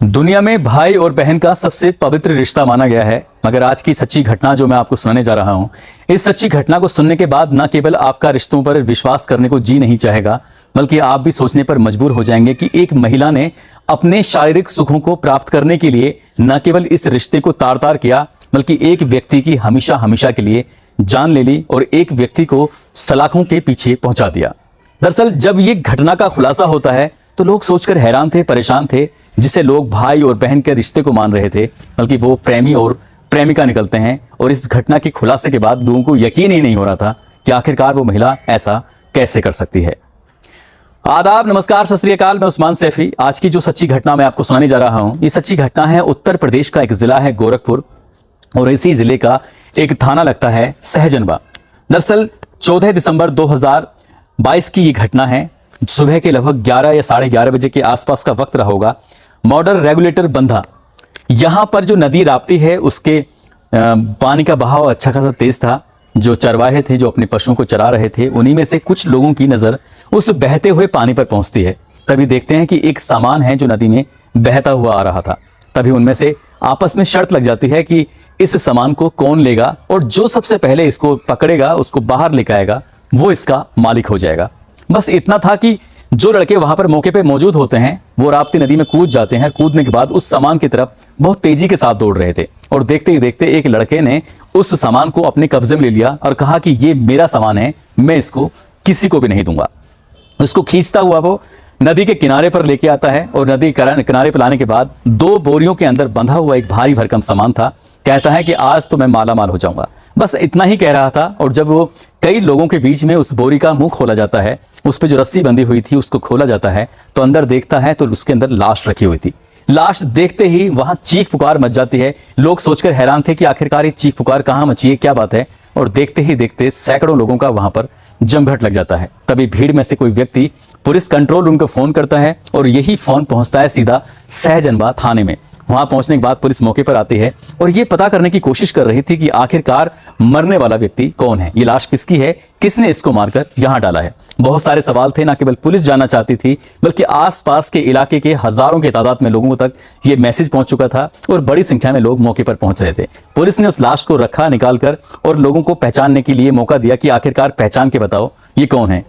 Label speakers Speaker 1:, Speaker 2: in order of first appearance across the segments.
Speaker 1: दुनिया में भाई और बहन का सबसे पवित्र रिश्ता माना गया है, मगर आज की सच्ची घटना जो मैं आपको सुनाने जा रहा हूं, इस सच्ची घटना को सुनने के बाद न केवल आपका रिश्तों पर विश्वास करने को जी नहीं चाहेगा, बल्कि आप भी सोचने पर मजबूर हो जाएंगे कि एक महिला ने अपने शारीरिक सुखों को प्राप्त करने के लिए न केवल इस रिश्ते को तार तार किया, बल्कि एक व्यक्ति की हमेशा हमेशा के लिए जान ले ली और एक व्यक्ति को सलाखों के पीछे पहुंचा दिया। दरअसल जब ये घटना का खुलासा होता है तो लोग सोचकर हैरान थे, परेशान थे। जिसे लोग भाई और बहन के रिश्ते को मान रहे थे, बल्कि वो प्रेमी और प्रेमिका निकलते हैं। और इस घटना के खुलासे के बाद लोगों को यकीन ही नहीं हो रहा था कि आखिरकार वो महिला ऐसा कैसे कर सकती है। आदाब, नमस्कार, सत श्री अकाल। मैं उस्मान सैफी। आज की जो सच्ची घटना मैं आपको सुनाने जा रहा हूं, ये सच्ची घटना है उत्तर प्रदेश का एक जिला है गोरखपुर, और इसी जिले का एक थाना लगता है सहजनवा। दरअसल 14 दिसंबर 2022 की ये घटना है। सुबह के लगभग 11 या 11:30 बजे के आसपास का वक्त रहा होगा। मॉडल रेगुलेटर बंधा, यहां पर जो नदी राप्ती है उसके पानी का बहाव अच्छा खासा तेज था। जो चरवाहे थे, जो अपने पशुओं को चरा रहे थे, उन्हीं में से कुछ लोगों की नजर उस बहते हुए पानी पर पहुंचती है। तभी देखते हैं कि एक सामान है जो नदी में बहता हुआ आ रहा था। तभी उनमें से आपस में शर्त लग जाती है कि इस सामान को कौन लेगा, और जो सबसे पहले इसको पकड़ेगा, उसको बाहर लेकर आएगा, वो इसका मालिक हो जाएगा। बस इतना था कि जो लड़के वहां पर मौके पे मौजूद होते हैं वो राप्ती नदी में कूद जाते हैं। कूदने के बाद उस सामान की तरफ बहुत तेजी के साथ दौड़ रहे थे, और देखते ही देखते एक लड़के ने उस सामान को अपने कब्जे में ले लिया और कहा कि ये मेरा सामान है, मैं इसको किसी को भी नहीं दूंगा। उसको खींचता हुआ वो नदी के किनारे पर लेके आता है, और नदी किनारे पर लाने के बाद 2 बोरियों के अंदर बंधा हुआ एक भारी भरकम सामान था। कहता है कि आज तो मैं माला माल हो जाऊंगा। बस इतना ही कह रहा था, और जब वो कई लोगों के बीच में उस बोरी का मुंह खोला जाता है, उस पर जो रस्सी बंधी हुई थी उसको खोला जाता है, तो अंदर देखता है तो उसके अंदर लाश रखी हुई थी। लाश देखते ही वहां चीख पुकार मच जाती है। लोग सोचकर हैरान थे कि आखिरकार ये चीख पुकार कहां मची है, क्या बात है। और देखते ही देखते सैकड़ों लोगों का वहां पर जमघट लग जाता है। तभी भीड़ में से कोई व्यक्ति पुलिस कंट्रोल रूम को फोन करता है, और यही फोन पहुंचता है सीधा सहजनवा थाने में। वहां पहुंचने के बाद पुलिस मौके पर आती है और ये पता करने की कोशिश कर रही थी कि आखिरकार मरने वाला व्यक्ति कौन है, ये लाश किसकी है, किसने इसको मारकर यहां डाला है। बहुत सारे सवाल थे। ना केवल पुलिस जानना चाहती थी, बल्कि आसपास के इलाके के हजारों के तादाद में लोगों तक ये मैसेज पहुंच चुका था, और बड़ी संख्या में लोग मौके पर पहुंच रहे थे। पुलिस ने उस लाश को रखा निकालकर, और लोगों को पहचानने के लिए मौका दिया कि आखिरकार पहचान के बताओ ये कौन है।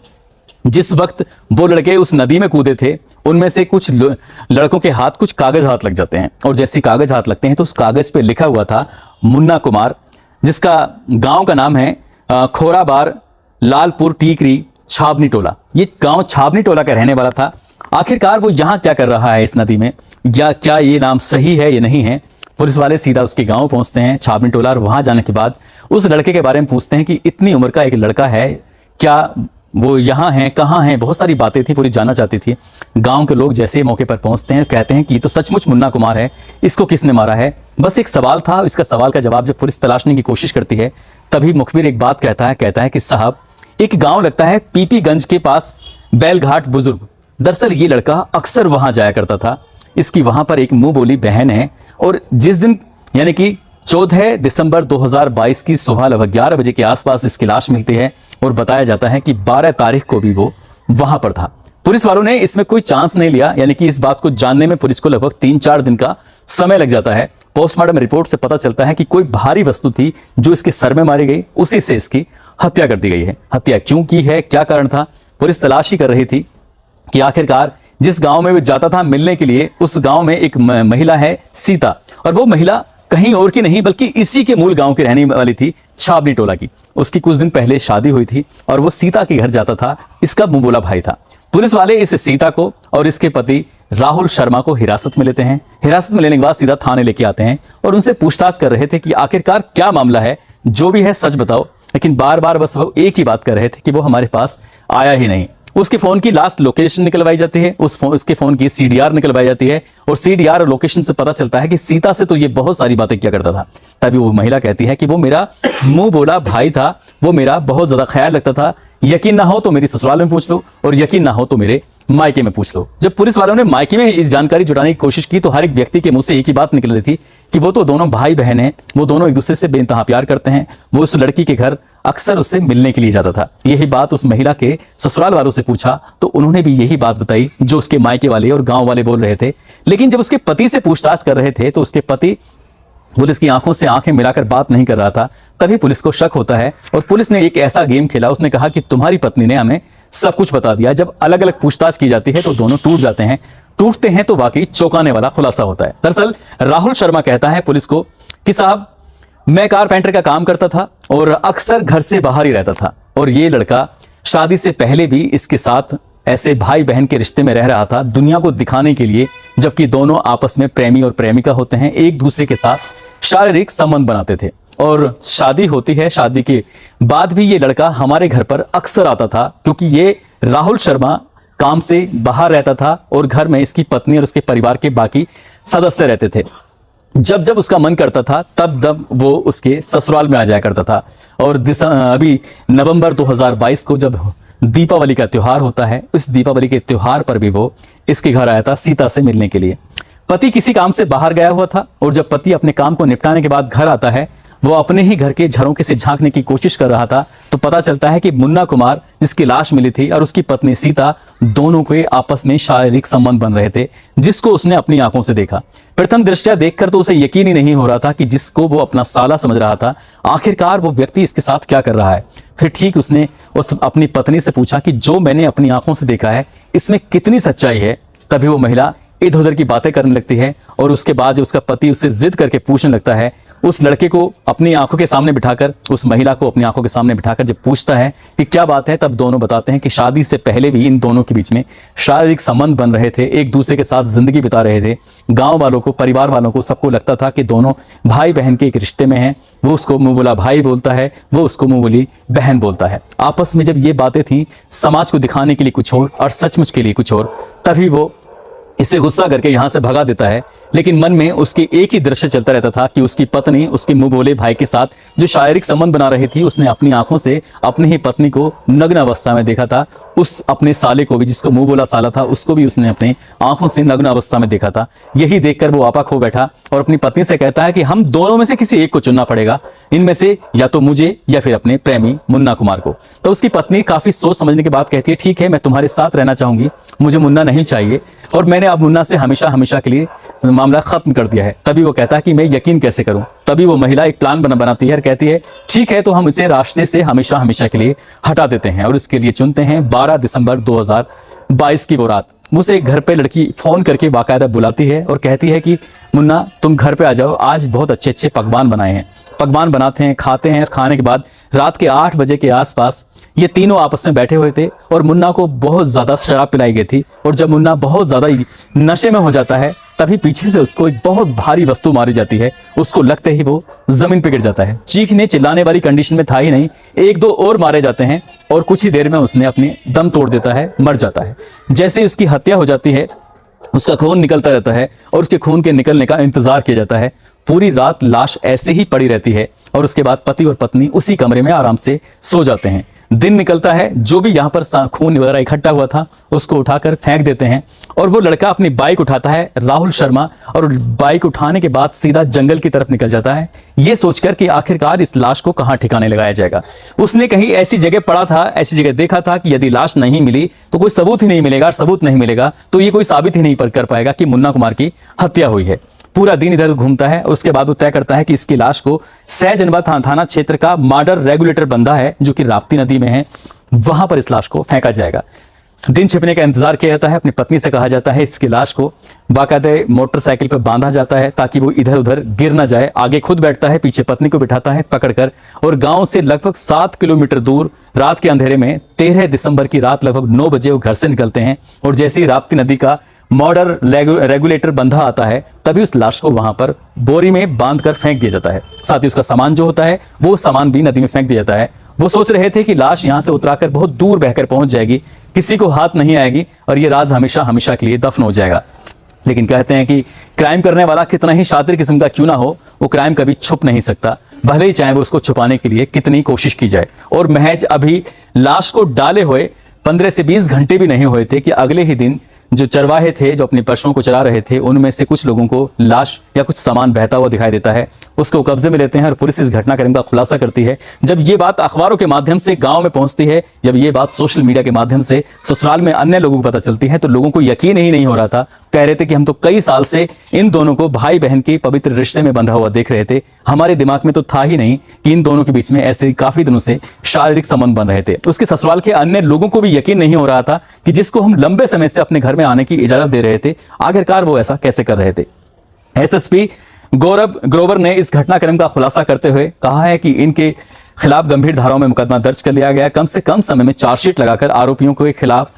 Speaker 1: जिस वक्त वो लड़के उस नदी में कूदे थे, उनमें से कुछ लड़कों के हाथ कुछ कागज हाथ लग जाते हैं, और जैसे कागज हाथ लगते हैं तो उस कागज पे लिखा हुआ था मुन्ना कुमार, जिसका गांव का नाम है खोराबार, लालपुर टीकरी, छाबनी टोला। ये गांव छाबनी टोला का रहने वाला था। आखिरकार वो यहाँ क्या कर रहा है इस नदी में, या क्या ये नाम सही है या नहीं है। पुलिस वाले सीधा उसके गांव पहुंचते हैं, छाबनी टोला, और वहां जाने के बाद उस लड़के के बारे में पूछते हैं कि इतनी उम्र का एक लड़का है, क्या वो यहाँ है, कहाँ है। बहुत सारी बातें थी, पुलिस जानना चाहती थी। गांव के लोग जैसे मौके पर पहुंचते हैं, कहते हैं कि ये तो सचमुच मुन्ना कुमार है, इसको किसने मारा है। बस एक सवाल था, इसका सवाल का जवाब जब पुलिस तलाशने की कोशिश करती है, तभी मुखबिर एक बात कहता है कि साहब, एक गांव लगता है पीपीगंज के पास बैलघाट बुजुर्ग। दरअसल ये लड़का अक्सर वहां जाया करता था। इसकी वहां पर एक मुंह बोली बहन है, और जिस दिन यानी कि 14 दिसंबर 2022 की सुबह लगभग 11 बजे के आसपास इसकी लाश मिलती है, और बताया जाता है कि 12 तारीख को भी वो वहां पर था। पुलिस वालों ने इसमें कोई चांस नहीं लिया, यानी कि इस बात को जानने में पुलिस को लगभग 3-4 दिन का समय लग जाता है। पोस्टमार्टम रिपोर्ट से पता चलता है कि कोई भारी वस्तु थी जो इसके सर में मारी गई, उसी से इसकी हत्या कर दी गई है। हत्या क्यों की है, क्या कारण था, पुलिस तलाशी कर रही थी कि आखिरकार जिस गांव में वो जाता था मिलने के लिए, उस गांव में एक महिला है सीता, और वो महिला कहीं और की नहीं बल्कि इसी के मूल गांव की रहने वाली थी, छाबनी टोला की। उसकी कुछ दिन पहले शादी हुई थी, और वो सीता के घर जाता था। इसका मुंह बोला भाई था। पुलिस वाले इस सीता को और इसके पति राहुल शर्मा को हिरासत में लेते हैं। हिरासत में लेने के बाद सीधा थाने लेके आते हैं, और उनसे पूछताछ कर रहे थे कि आखिरकार क्या मामला है, जो भी है सच बताओ। लेकिन बार बार बस वो एक ही बात कर रहे थे कि वो हमारे पास आया ही नहीं। उसके फोन की लास्ट लोकेशन निकलवाई जाती है, उसके फोन की सीडीआर निकलवाई जाती है, और सीडीआर और लोकेशन से पता चलता है कि सीता से तो ये बहुत सारी बातें किया करता था। तभी वो महिला कहती है कि वो मेरा मुंह बोला भाई था, वो मेरा बहुत ज्यादा ख्याल रखता था। यकीन ना हो तो मेरी ससुराल में पूछ लो, और यकीन ना हो तो मेरे मायके में पूछ लो। जब पुलिस वालों ने मायके में इस जानकारी जुटाने की कोशिश की तो हर एक व्यक्ति के मुंह से एक ही बात निकल रही थी कि वो तो दोनों भाई बहन हैं, वो दोनों एक दूसरे से बेइंतहा प्यार करते हैं, वो उस लड़की के घर अक्सर उससे मिलने के लिए जाता था। यही बात उस महिला के ससुराल वालों से पूछा तो उन्होंने भी यही बात बताई जो उसके मायके वाले और गांव वाले बोल रहे थे। लेकिन जब उसके पति से पूछताछ कर रहे थे तो उसके पति पुलिस की आंखों से आंखें मिलाकर बात नहीं कर रहा था। तभी पुलिस को शक होता है और पुलिस ने एक ऐसा गेम खेला, उसने कहा कि तुम्हारी पत्नी ने हमें सब कुछ बता दिया। जब अलग अलग पूछताछ की जाती है तो दोनों टूट जाते हैं। टूटते हैं तो वाकई चौंकाने वाला खुलासा होता है। दरअसल राहुल शर्मा कहता है पुलिस को कि साहब, मैं कारपेंटर का काम करता था और अक्सर घर से बाहर ही रहता था, और ये लड़का शादी से पहले भी इसके साथ ऐसे भाई बहन के रिश्ते में रह रहा था, दुनिया को दिखाने के लिए, जबकि दोनों आपस में प्रेमी और प्रेमिका होते हैं, एक दूसरे के साथ शारीरिक संबंध बनाते थे। और शादी होती है, शादी के बाद भी ये लड़का हमारे घर पर अक्सर आता था, क्योंकि ये राहुल शर्मा काम से बाहर रहता था और घर में इसकी पत्नी और उसके परिवार के बाकी सदस्य रहते थे। जब जब उसका मन करता था तब तब वो उसके ससुराल में आ जाया करता था। और अभी नवंबर 2022 को जब दीपावली का त्योहार होता है, इस दीपावली के त्योहार पर भी वो इसके घर आया था सीता से मिलने के लिए। पति किसी काम से बाहर गया हुआ था और जब पति अपने काम को निपटाने के बाद घर आता है, वो अपने ही घर के झरोखे से झांकने की कोशिश कर रहा था तो पता चलता है कि मुन्ना कुमार, जिसकी लाश मिली थी, और उसकी पत्नी सीता, दोनों के आपस में शारीरिक संबंध बन रहे थे, जिसको उसने अपनी आंखों से देखा। प्रथम दृष्टया देखकर तो उसे यकीन ही नहीं हो रहा था कि जिसको वो अपना साला समझ रहा था, आखिरकार वो व्यक्ति इसके साथ क्या कर रहा है। फिर ठीक उसने अपनी पत्नी से पूछा कि जो मैंने अपनी आंखों से देखा है, इसमें कितनी सच्चाई है। तभी वो महिला इधर उधर की बातें करने लगती है और उसके बाद उसका पति उससे जिद करके पूछने लगता है। उस लड़के को अपनी आंखों के सामने बिठाकर, उस महिला को अपनी आंखों के सामने बिठाकर जब पूछता है कि क्या बात है, तब दोनों बताते हैं कि शादी से पहले भी इन दोनों के बीच में शारीरिक संबंध बन रहे थे, एक दूसरे के साथ जिंदगी बिता रहे थे। गांव वालों को, परिवार वालों को, सबको लगता था कि दोनों भाई बहन के एक रिश्ते में हैं। वो उसको मुंह बोला भाई बोलता है, वो उसको मुंह बोली बहन बोलता है। आपस में जब ये बातें थी, समाज को दिखाने के लिए कुछ और सचमुच के लिए कुछ और, तभी वो इसे गुस्सा करके यहां से भगा देता है। लेकिन मन में उसके एक ही दृश्य चलता रहता था कि उसकी पत्नी उसके मुंह बोले भाई के साथ जो शारीरिक संबंध बना रही थी, उसने अपनी आंखों से अपनी ही पत्नी को नग्न अवस्था में देखा था। उस अपने साले को भी, जिसको मुंह बोला साला था, उसको भी उसने अपनी आंखों से नग्न अवस्था में देखा था। यही देखकर वो आपा खो बैठा और अपनी पत्नी से कहता है कि हम दोनों में से किसी एक को चुनना पड़ेगा, इनमें से या तो मुझे या फिर अपने प्रेमी मुन्ना कुमार को। तो उसकी पत्नी काफी सोच समझने के बाद कहती है ठीक है, मैं तुम्हारे साथ रहना चाहूंगी, मुझे मुन्ना नहीं चाहिए, और मैंने अब मुन्ना से हमेशा हमेशा के लिए मामला खत्म कर दिया है। तभी वो कहता है कि मैं यकीन कैसे करूं। तभी वो महिला एक प्लान बनाती है और कहती है ठीक है, तो हम इसे रास्ते से हमेशा हमेशा के लिए हटा देते हैं और इसके लिए चुनते हैं 12 दिसंबर 2022 की वो रात। मुझे एक घर पे लड़की फोन करके बाकायदा बुलाती है और कहती है कि मुन्ना तुम घर पे आ जाओ, आज बहुत अच्छे अच्छे पकवान बनाए हैं। पकवान बनाते हैं, खाते हैं, और खाने के बाद रात के 8 बजे के आसपास ये तीनों आपस में बैठे हुए थे और मुन्ना को बहुत ज्यादा शराब पिलाई गई थी। और जब मुन्ना बहुत ज्यादा नशे में हो जाता है, तभी पीछे से उसको एक बहुत भारी वस्तु मारी जाती है। उसको लगते ही वो जमीन पे गिर जाता है। चीखने चिल्लाने वाली कंडीशन में था ही नहीं, 1-2 और मारे जाते हैं और कुछ ही देर में उसने अपने दम तोड़ देता है, मर जाता है। जैसे ही उसकी हत्या हो जाती है, उसका खून निकलता रहता है और उसके खून के निकलने का इंतजार किया जाता है। पूरी रात लाश ऐसे ही पड़ी रहती है और उसके बाद पति और पत्नी उसी कमरे में आराम से सो जाते हैं। दिन निकलता है, जो भी यहाँ पर खून वगैरह इकट्ठा हुआ था उसको उठाकर फेंक देते हैं और वो लड़का अपनी बाइक उठाता है, राहुल शर्मा, और बाइक उठाने के बाद सीधा जंगल की तरफ निकल जाता है, ये सोचकर कि आखिरकार इस लाश को कहाँ ठिकाने लगाया जाएगा। उसने कहीं ऐसी जगह पढ़ा था, ऐसी जगह देखा था कि यदि लाश नहीं मिली तो कोई सबूत ही नहीं मिलेगा, और सबूत नहीं मिलेगा तो ये कोई साबित ही नहीं कर पाएगा कि मुन्ना कुमार की हत्या हुई है। पूरा दिन इधर घूमता है। उसके बाद वो तय करता है कि इसकी लाश को सहजनवा थाना क्षेत्र का मर्डर रेगुलेटर बंदा है जो कि राप्ती नदी में है, वहां पर इस लाश को फेंका जाएगा। दिन छिपने का इंतजार किया जाता है। अपनी पत्नी से कहा जाता है इसकी लाश को बाकायदे मोटरसाइकिल पर बांधा जाता है ताकि वो इधर उधर गिर ना जाए। आगे खुद बैठता है, पीछे पत्नी को बिठाता है पकड़कर, और गांव से लगभग 7 किलोमीटर दूर रात के अंधेरे में 13 दिसंबर की रात लगभग 9 बजे वो घर से निकलते हैं। और जैसे ही राप्ती नदी का मर्डर रेगुलेटर बंधा आता है, तभी उस लाश को वहां पर बोरी में बांधकर फेंक दिया जाता है। साथ ही उसका सामान जो होता है वो सामान भी नदी में फेंक दिया जाता है। वो सोच रहे थे कि लाश यहां से उतराकर बहुत दूर बहकर पहुंच जाएगी, किसी को हाथ नहीं आएगी और ये राज हमेशा हमेशा के लिए दफन हो जाएगा। लेकिन कहते हैं कि क्राइम करने वाला कितना ही शातिर किस्म का क्यों ना हो, वो क्राइम कभी छुप नहीं सकता, भले ही चाहे वो उसको छुपाने के लिए कितनी कोशिश की जाए। और महज अभी लाश को डाले हुए 15 से 20 घंटे भी नहीं हुए थे कि अगले ही दिन जो चरवाहे थे जो अपने पशुओं को चरा रहे थे, उनमें से कुछ लोगों को लाश या कुछ सामान बहता हुआ दिखाई देता है। उसको कब्जे में लेते हैं और पुलिस इस घटनाक्रम का खुलासा करती है। जब ये बात अखबारों के माध्यम से गांव में पहुंचती है, जब ये बात सोशल मीडिया के माध्यम से ससुराल में अन्य लोगों को पता चलती है, तो लोगों को यकीन ही नहीं हो रहा था। कह रहे थे कि हम तो कई साल से इन दोनों को भाई बहन के पवित्र रिश्ते में बंधा हुआ देख रहे थे, हमारे दिमाग में तो था ही नहीं कि इन दोनों के बीच में ऐसे काफी दिनों से शारीरिक संबंध बन रहे थे। उसके ससुराल के अन्य लोगों को भी यकीन नहीं हो रहा था कि जिसको हम लंबे समय से अपने घर में आने की इजाजत दे रहे थे, आखिरकार वो ऐसा कैसे कर रहे थे। एसएसपी गौरव ग्रोवर ने इस घटनाक्रम का खुलासा करते हुए कहा है कि इनके खिलाफ गंभीर धाराओं में मुकदमा दर्ज कर लिया गया, कम से कम समय में चार्जशीट लगाकर आरोपियों के खिलाफ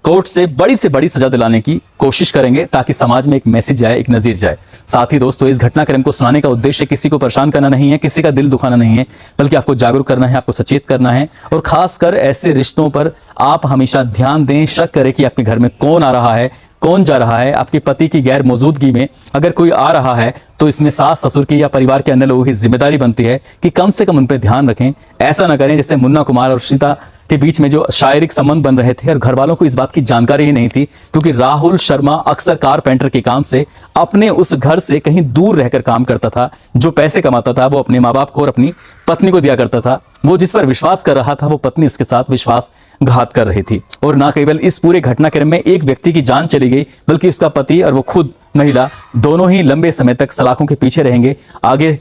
Speaker 1: कोर्ट से बड़ी सजा दिलाने की कोशिश करेंगे, ताकि समाज में एक मैसेज जाए, एक नजीर जाए। साथ ही दोस्तों, इस घटनाक्रम को सुनाने का उद्देश्य किसी को परेशान करना नहीं है, किसी का दिल दुखाना नहीं है, बल्कि आपको जागरूक करना है, आपको सचेत करना है। और खासकर ऐसे रिश्तों पर आप हमेशा ध्यान दें, शक करें कि आपके घर में कौन आ रहा है, कौन जा रहा है। आपके पति की गैर मौजूदगी में अगर कोई आ रहा है तो इसमें सास ससुर की या परिवार के अन्य लोगों की जिम्मेदारी बनती है कि कम से कम उन पर ध्यान रखें। ऐसा ना करें जैसे मुन्ना कुमार और सीता के बीच में जो शारीरिक संबंध बन रहे थे और घर वालों को इस बात की जानकारी ही नहीं थी, क्योंकि राहुल शर्मा अक्सर कारपेंटर के काम से अपने उस घर से कहीं दूर रहकर काम करता था। जो पैसे कमाता था वो अपने माँ बाप को और अपनी पत्नी को दिया करता था। वो जिस पर विश्वास कर रहा था, वो पत्नी उसके साथ विश्वासघात कर रही थी। और ना केवल इस पूरे घटनाक्रम में एक व्यक्ति की जान चली गई, बल्कि उसका पति और वो खुद महिला दोनों ही लंबे समय तक सलाखों के पीछे रहेंगे। आगे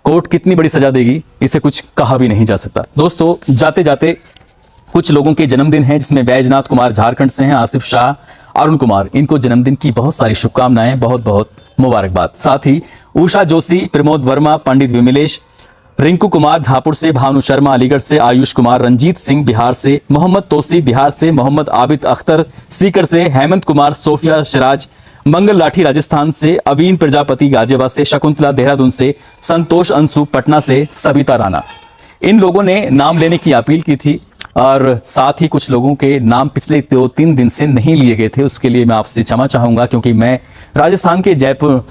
Speaker 1: कोर्ट कितनी बड़ी सजा देगी, इसे कुछ कहा भी नहीं जा सकता। दोस्तों, जाते जाते कुछ लोगों के जन्मदिन हैं, जिसमें बैजनाथ कुमार झारखंड से हैं, आसिफ शाह, अरुण कुमार। इनको जन्मदिन की बहुत सारी शुभकामनाएं, बहुत बहुत मुबारकबाद। साथ ही उषा जोशी, प्रमोद वर्मा, पंडित विमलेश, रिंकू कुमार झापुर से, भानु शर्मा अलीगढ़ से, आयुष कुमार, रंजीत सिंह बिहार से, मोहम्मद तोसी बिहार से, मोहम्मद आबिद अख्तर सीकर से, हेमंत कुमार, सोफिया सिराज मंगल लाठी राजस्थान से, अवीन प्रजापति गाजियाबाद से, शकुंतला देहरादून से, संतोष अंशु पटना से, सविता राणा। इन लोगों ने नाम लेने की अपील की थी और साथ ही कुछ लोगों के नाम पिछले 2-3 दिन से नहीं लिए गए थे। उसके लिए मैं आपसे क्षमा चाहूँगा, क्योंकि मैं राजस्थान के जयपुर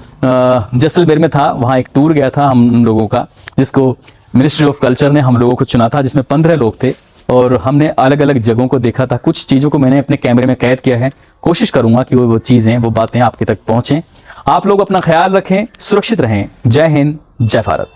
Speaker 1: जैसलमेर में था। वहाँ एक टूर गया था हम लोगों का, जिसको मिनिस्ट्री ऑफ कल्चर ने हम लोगों को चुना था, जिसमें 15 लोग थे और हमने अलग अलग जगहों को देखा था। कुछ चीज़ों को मैंने अपने कैमरे में कैद किया है। कोशिश करूँगा कि वो चीज़ें, वो बातें आपके तक पहुँचें। आप लोग अपना ख्याल रखें, सुरक्षित रहें। जय हिंद, जय भारत।